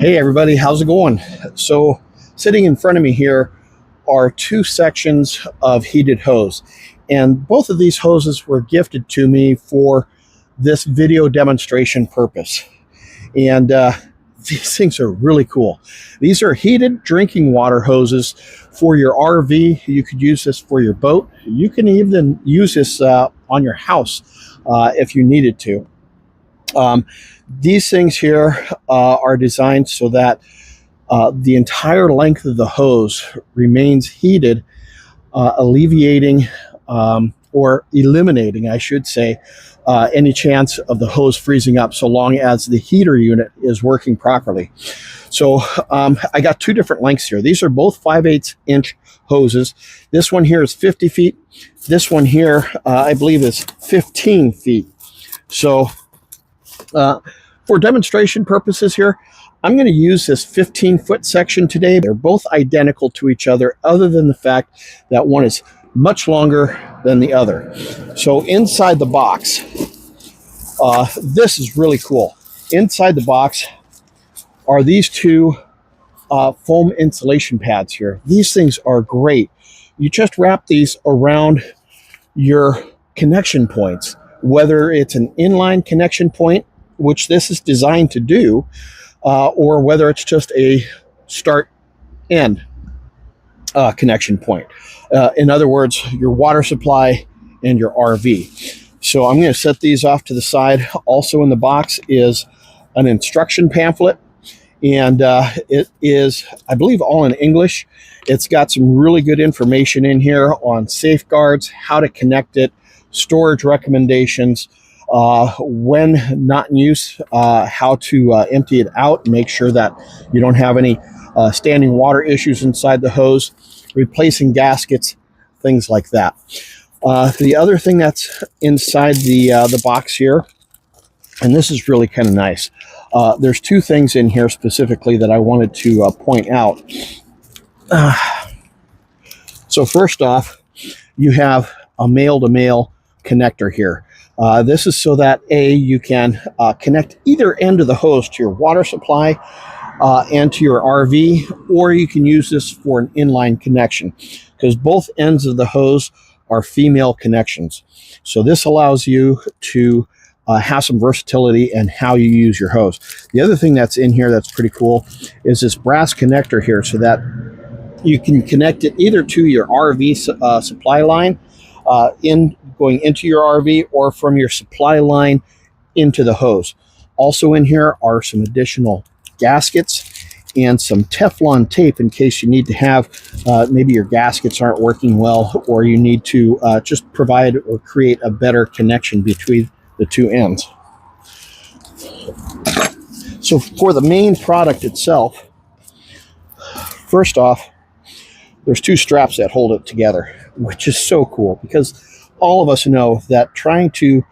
Hey everybody, how's it going? So sitting in front of me here are two sections of heated hose, and both of these hoses were gifted to me for this video demonstration purpose. And these things are really cool. These are heated drinking water hoses for your RV. You could use this for your boat. You can even use this on your house if you needed to. These things here are designed so that the entire length of the hose remains heated, alleviating or eliminating, I should say, any chance of the hose freezing up so long as the heater unit is working properly. So I got two different lengths here. These are both 5/8 inch hoses. This one here is 50 feet. This one here, I believe, is 15 feet. So for demonstration purposes here, I'm going to use this 15-foot section today. They're both identical to each other, other than the fact that one is much longer than the other. So inside the box, this is really cool. Inside the box are these two foam insulation pads here. These things are great. You just wrap these around your connection points, whether it's an inline connection point, which this is designed to do, or whether it's just a start-end connection point. In other words, your water supply and your RV. So I'm going to set these off to the side. Also in the box is an instruction pamphlet, and it is, I believe, all in English. It's got some really good information in here on safeguards, how to connect it, storage recommendations, when not in use, how to empty it out, make sure that you don't have any standing water issues inside the hose, replacing gaskets, things like that. The other thing that's inside the box here, and this is really kind of nice, there's two things in here specifically that I wanted to point out. So first off, you have a male-to-male connector here. This is so that you can connect either end of the hose to your water supply and to your RV, or you can use this for an inline connection, because both ends of the hose are female connections. So this allows you to have some versatility in how you use your hose. The other thing that's in here that's pretty cool is this brass connector here, so that you can connect it either to your RV supply line going into your RV, or from your supply line into the hose. Also in here are some additional gaskets and some Teflon tape in case you need to have, maybe your gaskets aren't working well, or you need to just provide or create a better connection between the two ends. So for the main product itself, first off, there's two straps that hold it together, which is so cool, because all of us know that trying to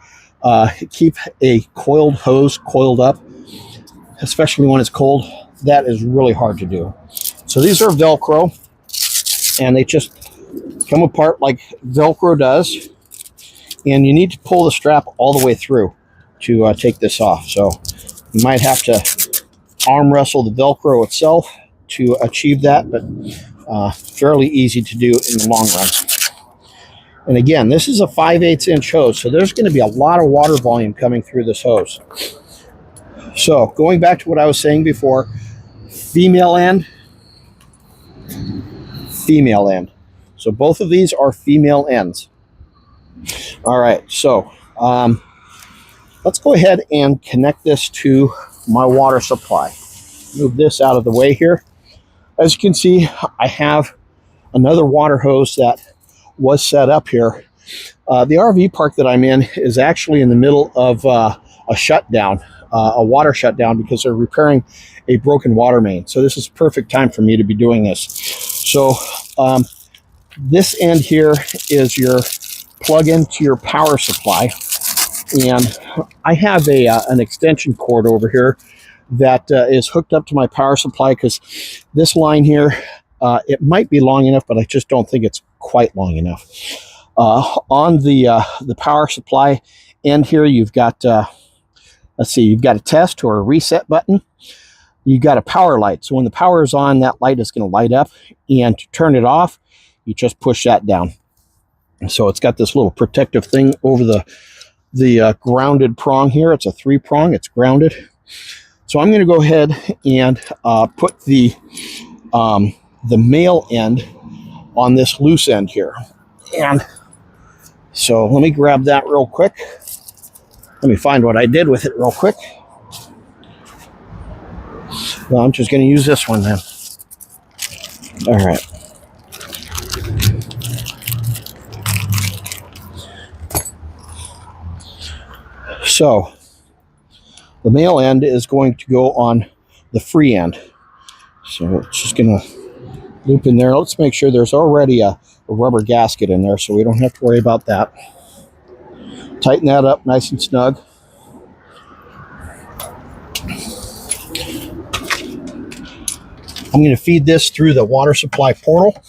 keep a coiled hose coiled up, especially when it's cold, that is really hard to do. So these are Velcro, and they just come apart like Velcro does, and you need to pull the strap all the way through to take this off. So you might have to arm wrestle the Velcro itself to achieve that, but fairly easy to do in the long run. And again, this is a 5/8 inch hose, so there's going to be a lot of water volume coming through this hose. So going back to what I was saying before, female end, female end. So both of these are female ends. All right, so let's go ahead and connect this to my water supply. Move this out of the way here. As you can see, I have another water hose that was set up here. The RV park that I'm in is actually in the middle of a shutdown, a water shutdown, because they're repairing a broken water main. So this is perfect time for me to be doing this. So this end here is your plug into your power supply, and I have an extension cord over here that is hooked up to my power supply, because this line here, it might be long enough, but I just don't think it's quite long enough. On the power supply end here, you've got let's see, you've got a test or a reset button. you got a power light. So when the power is on, that light is going to light up. And to turn it off, you just push that down. So it's got this little protective thing over the grounded prong here. It's a 3-prong. It's grounded. So I'm going to go ahead and put the male end on this loose end here. And so let me grab that real quick. Let me find what I did with it real quick. Well, I'm just going to use this one then. All right. So the male end is going to go on the free end. So it's just going to loop in there. Let's make sure there's already a rubber gasket in there so we don't have to worry about that. Tighten that up nice and snug. I'm going to feed this through the water supply portal.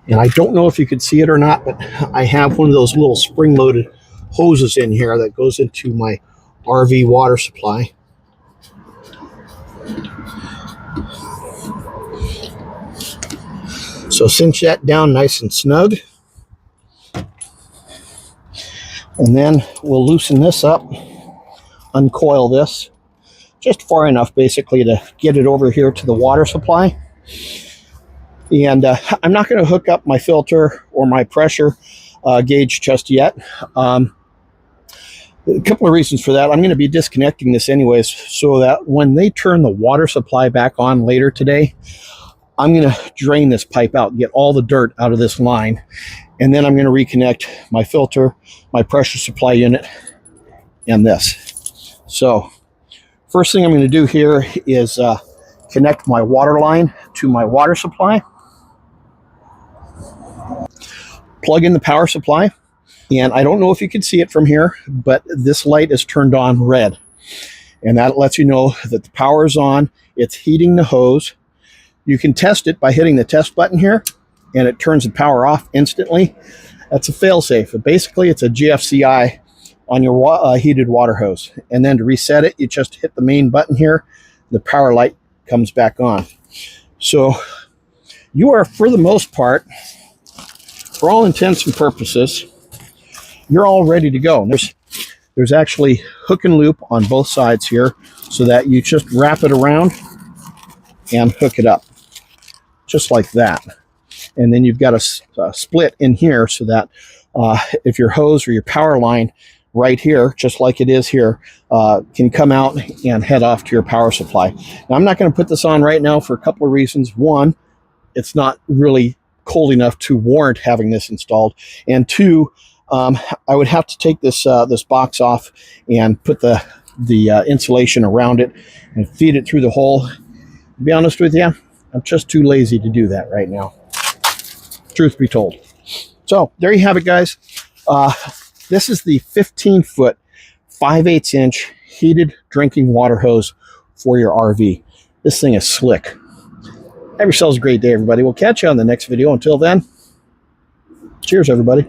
And I don't know if you could see it or not, but I have one of those little spring-loaded hoses in here that goes into my RV water supply. So cinch that down nice and snug. And then we'll loosen this up, uncoil this just far enough basically to get it over here to the water supply. And I'm not going to hook up my filter or my pressure gauge just yet. A couple of reasons for that. I'm going to be disconnecting this anyways so that when they turn the water supply back on later today, I'm going to drain this pipe out, get all the dirt out of this line, and then I'm going to reconnect my filter, my pressure supply unit, and this. So first thing I'm going to do here is connect my water line to my water supply. Plug in the power supply. And I don't know if you can see it from here, but this light is turned on red. And that lets you know that the power is on. It's heating the hose. You can test it by hitting the test button here, and it turns the power off instantly. That's a fail-safe. But basically, it's a GFCI on your heated water hose. And then to reset it, you just hit the main button here. The power light comes back on. So you are, for the most part, for all intents and purposes, you're all ready to go. There's actually hook and loop on both sides here so that you just wrap it around and hook it up just like that. And then you've got a split in here so that if your hose or your power line right here, just like it is here, can come out and head off to your power supply. Now, I'm not going to put this on right now for a couple of reasons. One, it's not really cold enough to warrant having this installed. And two, I would have to take this box off and put the insulation around it and feed it through the hole. To be honest with you, I'm just too lazy to do that right now, truth be told. So there you have it, guys. This is the 15-foot, 5/8 inch heated drinking water hose for your RV. This thing is slick. Have yourselves a great day, everybody. We'll catch you on the next video. Until then, cheers, everybody.